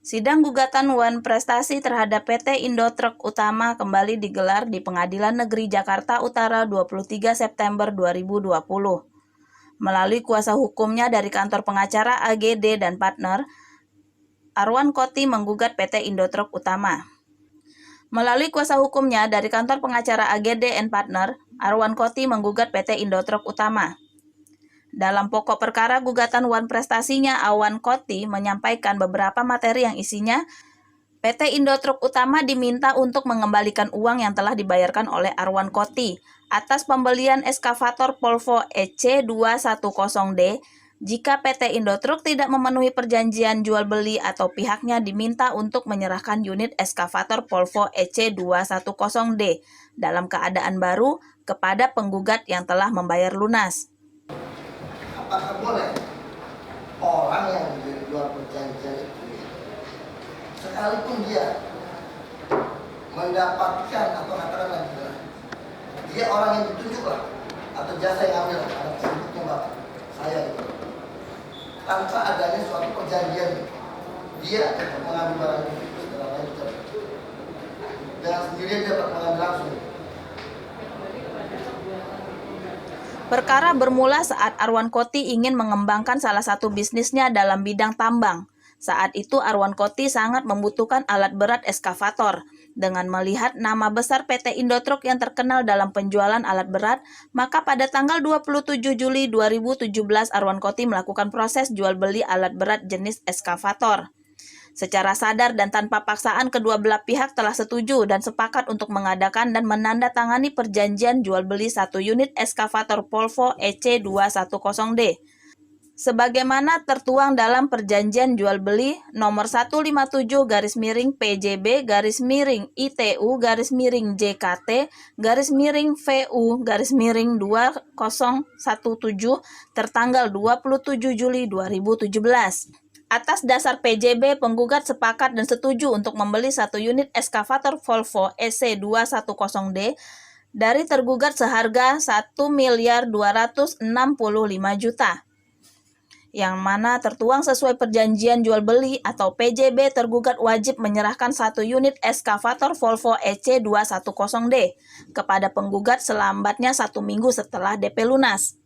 Sidang gugatan Wan Prestasi terhadap PT Indotruk Utama kembali digelar di Pengadilan Negeri Jakarta Utara 23 September 2020. Melalui kuasa hukumnya dari kantor pengacara AGD dan partner, Arwan Koti menggugat PT Indotruk Utama. Melalui kuasa hukumnya dari kantor pengacara AGD and partner, Arwan Koti menggugat PT Indotruk Utama. Dalam pokok perkara gugatan Wan Prestasinya, Arwan Koti menyampaikan beberapa materi yang isinya PT Indotruk Utama diminta untuk mengembalikan uang yang telah dibayarkan oleh Arwan Koti atas pembelian eskavator Volvo EC210D jika PT Indotruk tidak memenuhi perjanjian jual beli atau pihaknya diminta untuk menyerahkan unit eskavator Volvo EC210D dalam keadaan baru kepada penggugat yang telah membayar lunas. Apakah boleh orang yang di luar perjanjian itu, sekalipun dia mendapatkan atau katakanlah dia orang yang ditunjuk lah atau jasa yang ambil anak sebutnya bapak saya itu, tanpa adanya suatu perjanjian dia dapat mengambil barang itu secara lanjut dengan sendirinya dia dapat mengambil langsung. Perkara bermula saat Arwan Koti ingin mengembangkan salah satu bisnisnya dalam bidang tambang. Saat itu Arwan Koti sangat membutuhkan alat berat eskavator. Dengan melihat nama besar PT Indotruk yang terkenal dalam penjualan alat berat, maka pada tanggal 27 Juli 2017 Arwan Koti melakukan proses jual beli alat berat jenis eskavator. Secara sadar dan tanpa paksaan, kedua belah pihak telah setuju dan sepakat untuk mengadakan dan menandatangani perjanjian jual beli satu unit eskavator Volvo EC210D. Sebagaimana tertuang dalam perjanjian jual beli nomor 157-ITU-ITT-VU-VU-2017 tertanggal 27 Juli 2017. Atas dasar PJB, penggugat sepakat dan setuju untuk membeli satu unit eskavator Volvo EC210D dari tergugat seharga 1.265 juta. Yang mana tertuang sesuai perjanjian jual beli atau PJB, tergugat wajib menyerahkan satu unit eskavator Volvo EC210D kepada penggugat selambatnya 1 minggu setelah DP lunas.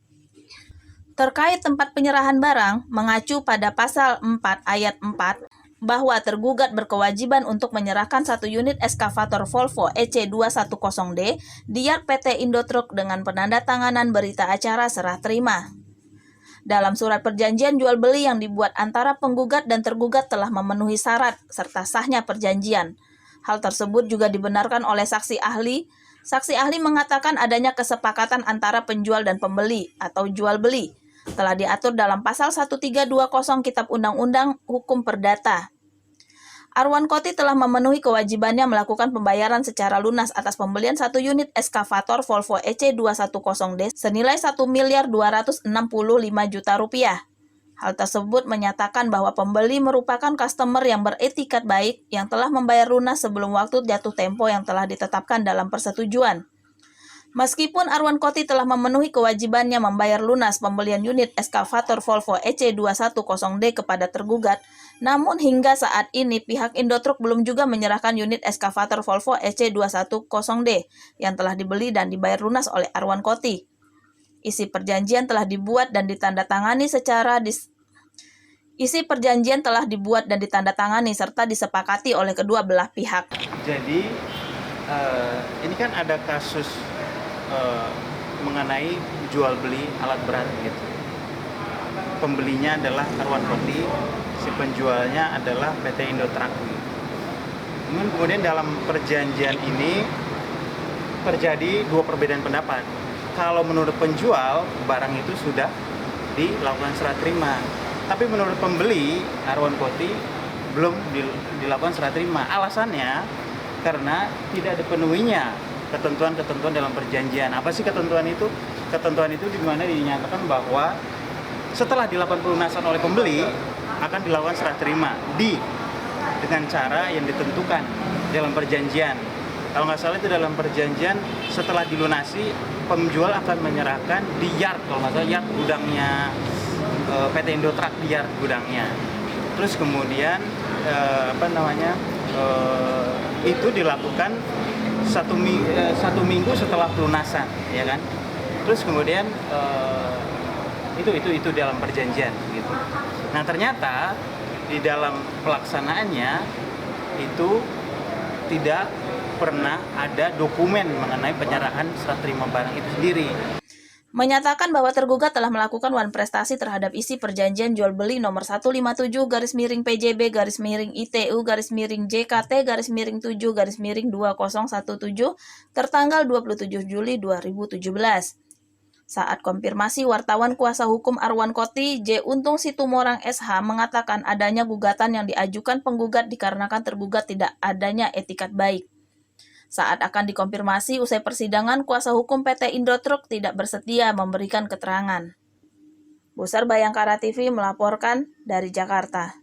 Terkait tempat penyerahan barang, mengacu pada pasal 4 ayat 4, bahwa tergugat berkewajiban untuk menyerahkan satu unit eskavator Volvo EC210D di yard PT Indotruk dengan penandatanganan berita acara serah terima. Dalam surat perjanjian jual beli yang dibuat antara penggugat dan tergugat telah memenuhi syarat serta sahnya perjanjian. Hal tersebut juga dibenarkan oleh saksi ahli. Saksi ahli mengatakan adanya kesepakatan antara penjual dan pembeli atau jual beli telah diatur dalam pasal 1320 Kitab Undang-Undang Hukum Perdata. Arwan Koti telah memenuhi kewajibannya melakukan pembayaran secara lunas atas pembelian satu unit eskavator Volvo EC210D senilai 1.265 juta rupiah. Hal tersebut menyatakan bahwa pembeli merupakan customer yang beretikat baik yang telah membayar lunas sebelum waktu jatuh tempo yang telah ditetapkan dalam persetujuan. Meskipun Arwan Koti telah memenuhi kewajibannya membayar lunas pembelian unit eskavator Volvo EC210D kepada tergugat, namun hingga saat ini pihak Indotruk belum juga menyerahkan unit eskavator Volvo EC210D yang telah dibeli dan dibayar lunas oleh Arwan Koti. Isi perjanjian telah dibuat dan ditandatangani serta disepakati oleh kedua belah pihak. Jadi ini kan ada kasus mengenai jual beli alat berat gitu. Pembelinya adalah Arwan Koti, si penjualnya adalah PT Indotruk. Kemudian dalam perjanjian ini terjadi dua perbedaan pendapat. Kalau menurut penjual, barang itu sudah dilakukan serah terima. Tapi menurut pembeli, Arwan Koti belum dilakukan serah terima. Alasannya karena tidak dipenuhinya ketentuan-ketentuan dalam perjanjian. Apa sih ketentuan itu? Ketentuan itu di mana dinyatakan bahwa setelah dilakukan pelunasan oleh pembeli akan dilakukan serah terima dengan cara yang ditentukan dalam perjanjian. Kalau nggak salah itu dalam perjanjian setelah dilunasi penjual akan menyerahkan di yard, kalau nggak salah yard gudangnya PT Indotruk, di yard gudangnya. Terus kemudian itu dilakukan satu minggu setelah pelunasan, ya kan? Terus kemudian itu dalam perjanjian gitu. Nah ternyata di dalam pelaksanaannya itu tidak pernah ada dokumen mengenai penyerahan serah terima barang itu sendiri. Menyatakan bahwa tergugat telah melakukan wan prestasi terhadap isi perjanjian jual beli nomor 157-PJB-ITU-JKT-7-2017 tertanggal 27 Juli 2017. Saat konfirmasi, wartawan kuasa hukum Arwan Koti, J. Untung Situmorang SH, mengatakan adanya gugatan yang diajukan penggugat dikarenakan tergugat tidak adanya etikat baik. Saat akan dikonfirmasi usai persidangan, kuasa hukum PT Indotruk tidak bersedia memberikan keterangan. Busar Bayangkara TV melaporkan dari Jakarta.